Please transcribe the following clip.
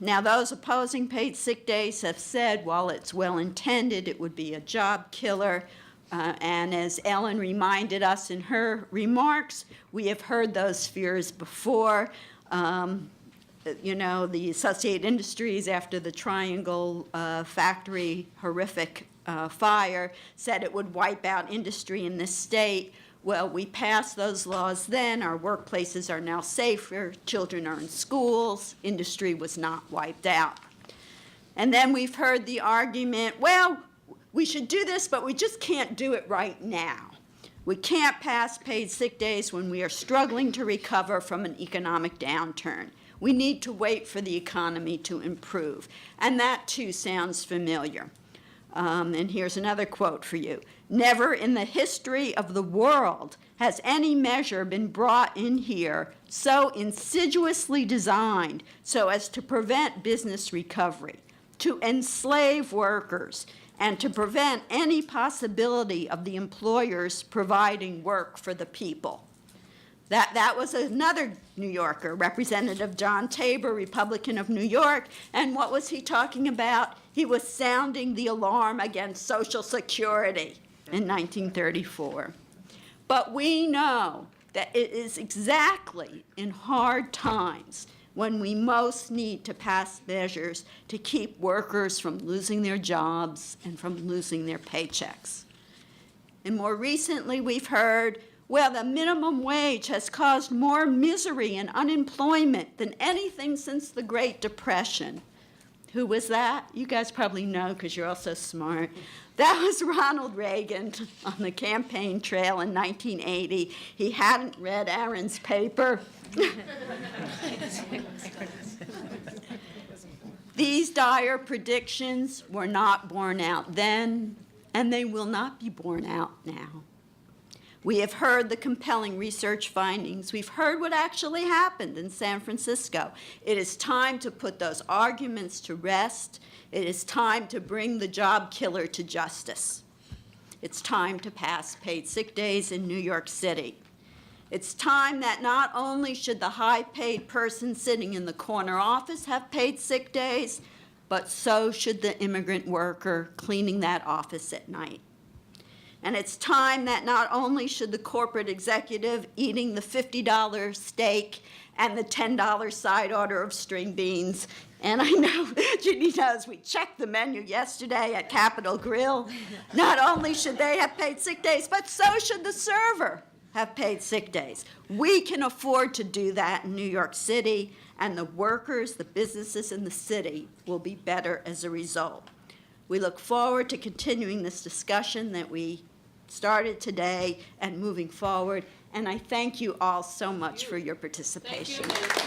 Now, those opposing paid sick days have said, while it's well-intended, it would be a job killer. And as Ellen reminded us in her remarks, we have heard those fears before. You know, the Associated Industries, after the Triangle factory horrific fire, said it would wipe out industry in this state. Well, we passed those laws then. Our workplaces are now safer. Children are in schools. Industry was not wiped out. And then we've heard the argument, well, we should do this, but we just can't do it right now. We can't pass paid sick days when we are struggling to recover from an economic downturn. We need to wait for the economy to improve. And that, too, sounds familiar. And here's another quote for you. Never in the history of the world has any measure been brought in here so insidiously designed so as to prevent business recovery, to enslave workers, and to prevent any possibility of the employers providing work for the people. That was another New Yorker, Representative John Tabor, Republican of New York, and what was he talking about? He was sounding the alarm against Social Security in 1934. But we know that it is exactly in hard times when we most need to pass measures to keep workers from losing their jobs and from losing their paychecks. And more recently, we've heard, well, the minimum wage has caused more misery and unemployment than anything since the Great Depression. Who was that? You guys probably know because you're all so smart. That was Ronald Reagan on the campaign trail in 1980. He hadn't read Aaron's paper. These dire predictions were not borne out then, and they will not be borne out now. We have heard the compelling research findings. We've heard what actually happened in San Francisco. It is time to put those arguments to rest. It is time to bring the job killer to justice. It's time to pass paid sick days in New York City. It's time that not only should the high-paid person sitting in the corner office have paid sick days, but so should the immigrant worker cleaning that office at night. And it's time that not only should the corporate executive eating the $50 steak and the $10 side order of string beans, and I know Ginny knows we checked the menu yesterday at Capitol Grill, not only should they have paid sick days, but so should the server have paid sick days. We can afford to do that in New York City, and the workers, the businesses in the city will be better as a result. We look forward to continuing this discussion that we started today and moving forward, and I thank you all so much for your participation. Thank you.